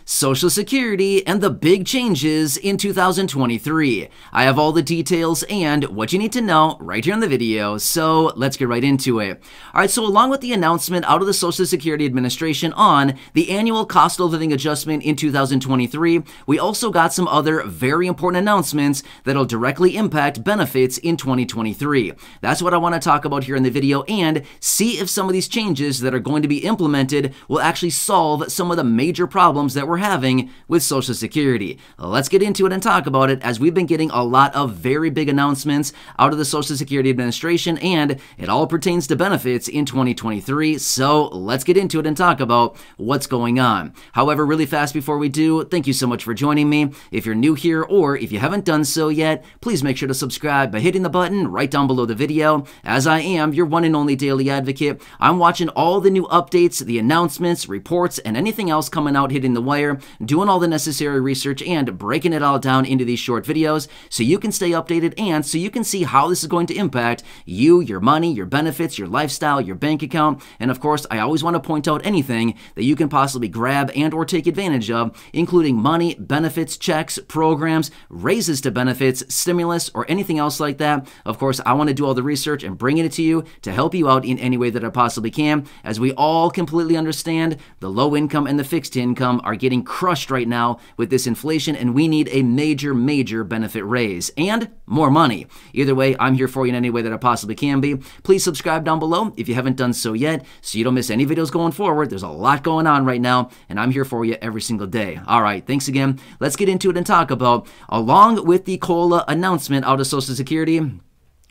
Social Security and the big changes in 2023. I have all the details and what you need to know right here in the video, so let's get right into it. Alright, so along with the announcement out of the Social Security Administration on the annual cost of living adjustment in 2023, we also got some other very important announcements that'll directly impact benefits in 2023. That's what I want to talk about here in the video and see if some of these changes that are going to be implemented will actually solve some of the major problems that we're having with Social Security. Let's get into it and talk about it, as we've been getting a lot of very big announcements out of the Social Security Administration, and it all pertains to benefits in 2023. So let's get into it and talk about what's going on. However, really fast before we do, thank you so much for joining me. If you're new here or if you haven't done so yet, please make sure to subscribe by hitting the button right down below the video, as I am your one and only daily advocate. I'm watching all the new updates, the announcements, reports, and anything else coming out hitting the wire, doing all the necessary research and breaking it all down into these short videos so you can stay updated and so you can see how this is going to impact you, your money, your benefits, your lifestyle, your bank account. And of course, I always want to point out anything that you can possibly grab and or take advantage of, including money, benefits, checks, programs, raises to benefits, stimulus, or anything else like that. Of course, I want to do all the research and bringing it to you to help you out in any way that I possibly can, as we all completely understand the low income and the fixed income are getting crushed right now with this inflation, and we need a major benefit raise and more money. Either way, I'm here for you in any way that I possibly can be. Please subscribe down below if you haven't done so yet so you don't miss any videos going forward. There's a lot going on right now, and I'm here for you every single day. All right, thanks again. Let's get into it and talk about, along with the COLA announcement out of Social Security,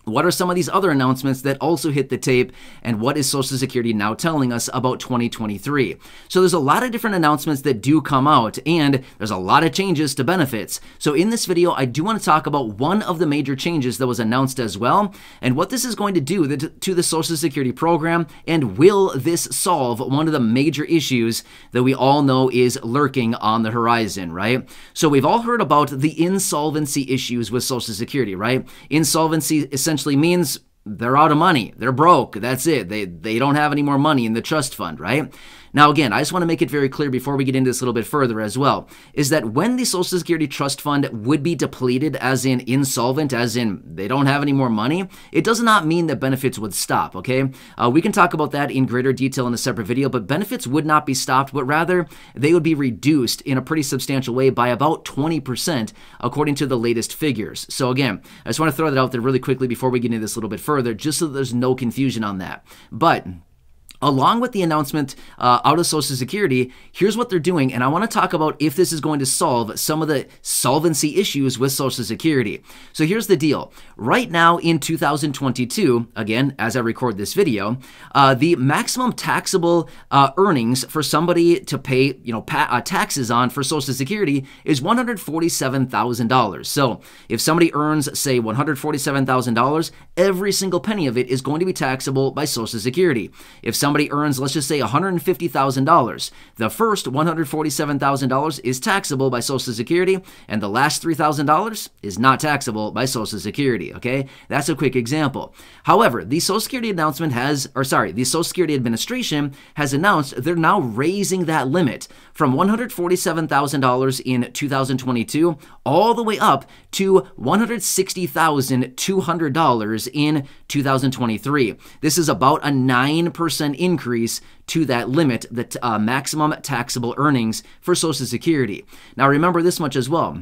what are some of these other announcements that also hit the tape, and what is Social Security now telling us about 2023? So there's a lot of different announcements that do come out, and there's a lot of changes to benefits. So in this video, I do want to talk about one of the major changes that was announced as well, and what this is going to do to the Social Security program, and will this solve one of the major issues that we all know is lurking on the horizon, right? So we've all heard about the insolvency issues with Social Security, right? Insolvency essentially means they're out of money. They're broke. That's it. They don't have any more money in the trust fund, right? Now, again, I just want to make it very clear before we get into this a little bit further as well, is that when the Social Security Trust Fund would be depleted, as in insolvent, as in they don't have any more money, it does not mean that benefits would stop, okay? We can talk about that in greater detail in a separate video, but benefits would not be stopped, but rather they would be reduced in a pretty substantial way by about 20%, according to the latest figures. So again, I just want to throw that out there really quickly before we get into this a little bit further, just so that there's no confusion on that. But along with the announcement out of Social Security, here's what they're doing, and I want to talk about if this is going to solve some of the solvency issues with Social Security. So here's the deal. Right now in 2022, again, as I record this video, the maximum taxable earnings for somebody to pay, taxes on for Social Security is $147,000. So if somebody earns, say, $147,000, every single penny of it is going to be taxable by Social Security. If somebody earns, let's just say, $150,000, the first $147,000 is taxable by Social Security, and the last $3,000 is not taxable by Social Security, okay? That's a quick example. However, the Social Security the Social Security Administration has announced they're now raising that limit from $147,000 in 2022 all the way up to $160,200 in 2023. This is about a 9% increase to that limit, the maximum taxable earnings for Social Security. Now remember this much as well.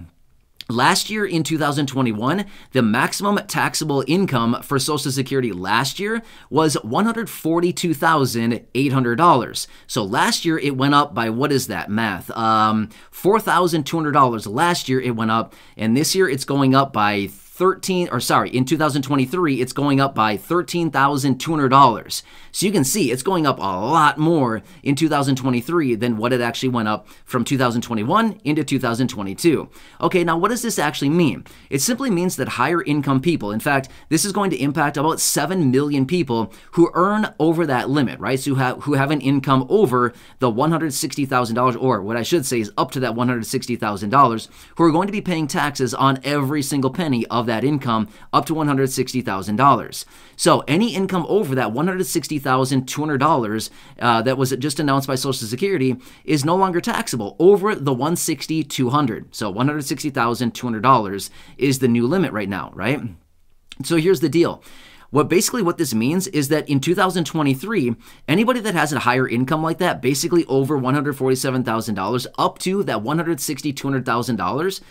Last year in 2021, the maximum taxable income for Social Security last year was $142,800. So last year it went up by, what is that math? $4,200 last year it went up, and this year it's going up by in 2023, it's going up by $13,200. So you can see it's going up a lot more in 2023 than what it actually went up from 2021 into 2022. Okay, now what does this actually mean? It simply means that higher income people, in fact, this is going to impact about 7 million people who earn over that limit, right? So who have an income over the $160,000, or what I should say is up to that $160,000, who are going to be paying taxes on every single penny of that income up to $160,000. So any income over that $160,200 that was just announced by Social Security is no longer taxable over the $160,200. So $160,200 is the new limit right now, right? So here's the deal. What this means is that in 2023, anybody that has a higher income like that, basically over $147,000 up to that $160,200,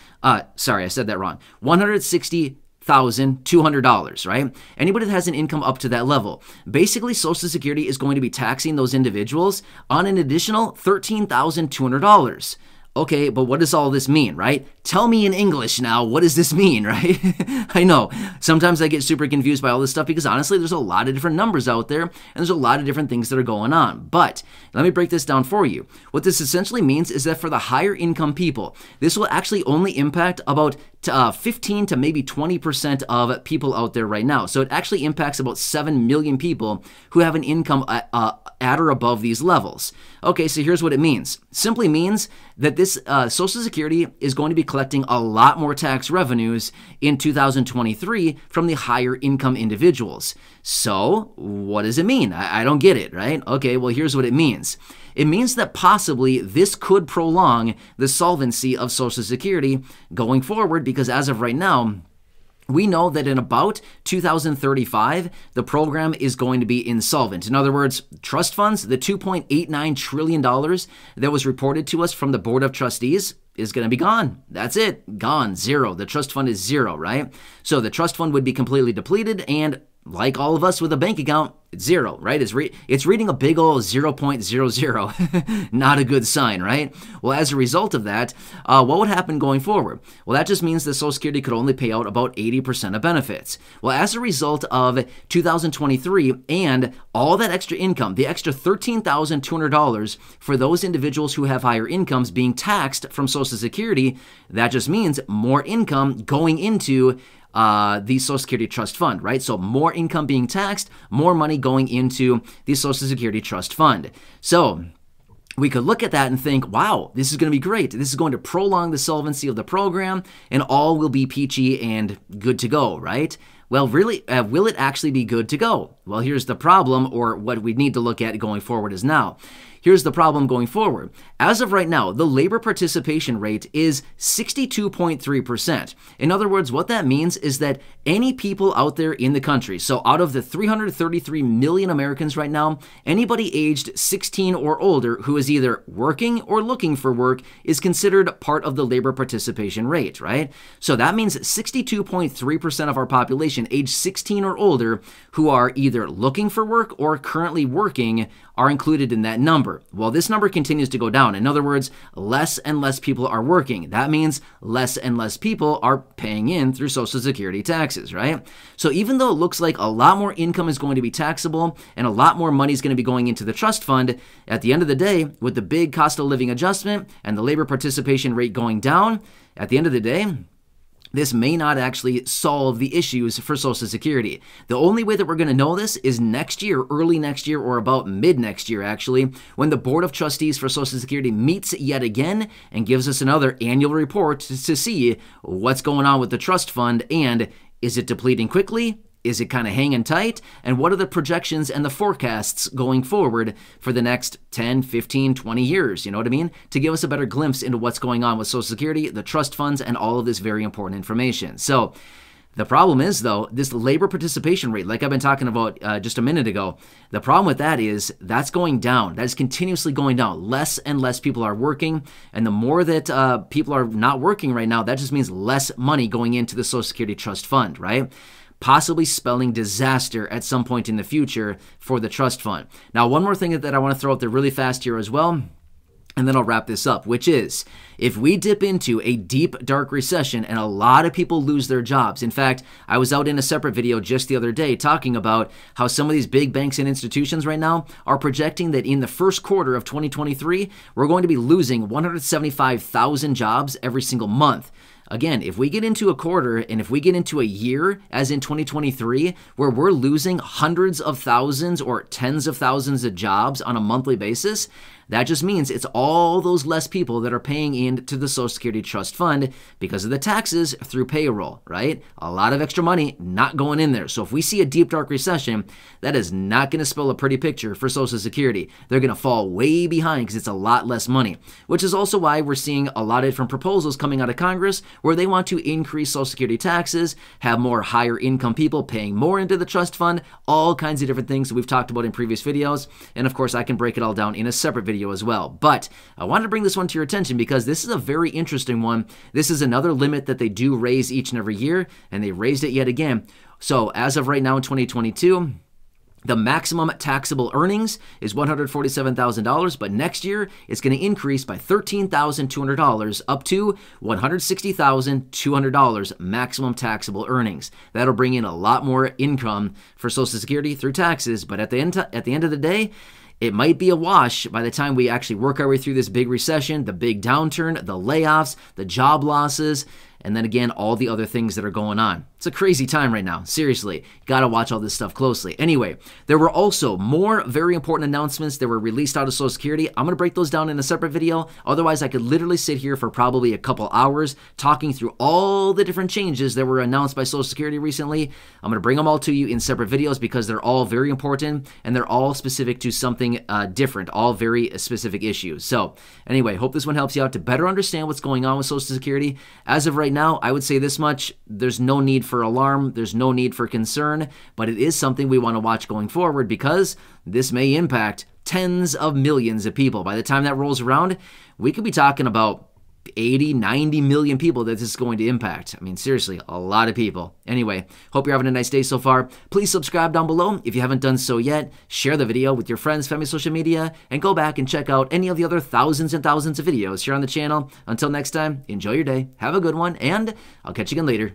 sorry, I said that wrong. $160,200, right? Anybody that has an income up to that level, basically Social Security is going to be taxing those individuals on an additional $13,200. Okay, but what does all this mean, right? Tell me in English now, what does this mean, right? I know, sometimes I get super confused by all this stuff because honestly, there's a lot of different numbers out there and there's a lot of different things that are going on. But let me break this down for you. What this essentially means is that for the higher income people, this will actually only impact about 15 to maybe 20% of people out there right now. So it actually impacts about 7 million people who have an income at or above these levels. Okay, so here's what it means. Simply means that this Social Security is going to be collecting a lot more tax revenues in 2023 from the higher income individuals. So what does it mean? I don't get it, right? Okay, well, here's what it means. It means that possibly this could prolong the solvency of Social Security going forward because as of right now, we know that in about 2035, the program is going to be insolvent. In other words, trust funds, the $2.89 trillion that was reported to us from the Board of Trustees is going to be gone. That's it. Gone. Zero. The trust fund is zero, right? So the trust fund would be completely depleted and like all of us with a bank account, it's zero, right? It's reading a big old 0.00. Not a good sign, right? Well, as a result of that, what would happen going forward? Well, that just means that Social Security could only pay out about 80% of benefits. Well, as a result of 2023 and all that extra income, the extra $13,200 for those individuals who have higher incomes being taxed from Social Security, that just means more income going into the Social Security Trust Fund, right? So more income being taxed, more money going into the Social Security Trust Fund. So we could look at that and think, wow, this is going to be great. This is going to prolong the solvency of the program and all will be peachy and good to go, right? Well, really, will it actually be good to go? Well, here's the problem, or what we need to look at going forward is now. Here's the problem going forward. As of right now, the labor participation rate is 62.3%. In other words, what that means is that any people out there in the country, so out of the 333 million Americans right now, anybody aged 16 or older who is either working or looking for work is considered part of the labor participation rate, right? So that means 62.3% of our population aged 16 or older who are either looking for work or currently working are included in that number. Well, this number continues to go down. In other words, less and less people are working. That means less and less people are paying in through Social Security taxes, right? So even though it looks like a lot more income is going to be taxable and a lot more money is going to be going into the trust fund, at the end of the day, with the big cost of living adjustment and the labor participation rate going down, at the end of the day, this may not actually solve the issues for Social Security. The only way that we're going to know this is next year, early next year, or about mid next year, actually, when the Board of Trustees for Social Security meets yet again and gives us another annual report to see what's going on with the trust fund and is it depleting quickly? Is it kind of hanging tight? And what are the projections and the forecasts going forward for the next 10, 15, 20 years? You know what I mean? To give us a better glimpse into what's going on with Social Security, the trust funds, and all of this very important information. So the problem is, though, this labor participation rate, like I've been talking about just a minute ago, the problem with that is that's going down. That is continuously going down. Less and less people are working. And the more that people are not working right now, that just means less money going into the Social Security Trust Fund, right? Possibly spelling disaster at some point in the future for the trust fund. Now, one more thing that I want to throw out there really fast here as well, and then I'll wrap this up, which is if we dip into a deep, dark recession and a lot of people lose their jobs. In fact, I was out in a separate video just the other day talking about how some of these big banks and institutions right now are projecting that in the first quarter of 2023, we're going to be losing 175,000 jobs every single month. Again, if we get into a quarter and if we get into a year, as in 2023, where we're losing hundreds of thousands or tens of thousands of jobs on a monthly basis, That just means it's all those less people that are paying into the Social Security Trust Fund because of the taxes through payroll, right? A lot of extra money not going in there. So if we see a deep, dark recession, that is not going to spell a pretty picture for Social Security. They're going to fall way behind because it's a lot less money, which is also why we're seeing a lot of different proposals coming out of Congress where they want to increase Social Security taxes, have more higher income people paying more into the trust fund, all kinds of different things that we've talked about in previous videos. And of course, I can break it all down in a separate video as well. But I wanted to bring this one to your attention because this is a very interesting one. This is another limit that they do raise each and every year, and they raised it yet again. So as of right now in 2022, the maximum taxable earnings is $147,000, but next year it's going to increase by $13,200 up to $160,200 maximum taxable earnings. That'll bring in a lot more income for Social Security through taxes, but at the end of the day, it might be a wash by the time we actually work our way through this big recession, the big downturn, the layoffs, the job losses, and then again, all the other things that are going on. It's a crazy time right now. Seriously, gotta watch all this stuff closely. Anyway, there were also more very important announcements that were released out of Social Security. I'm gonna break those down in a separate video. Otherwise, I could literally sit here for probably a couple hours talking through all the different changes that were announced by Social Security recently. I'm gonna bring them all to you in separate videos because they're all very important and they're all specific to something different, all very specific issues. So anyway, hope this one helps you out to better understand what's going on with Social Security. As of right now, I would say this much: there's no need for alarm, there's no need for concern, but it is something we want to watch going forward because this may impact tens of millions of people. By the time that rolls around, we could be talking about 80, 90 million people that this is going to impact. I mean, seriously, a lot of people. Anyway, hope you're having a nice day so far. Please subscribe down below if you haven't done so yet. Share the video with your friends, family, social media, and go back and check out any of the other thousands and thousands of videos here on the channel. Until next time, enjoy your day, have a good one, and I'll catch you again later.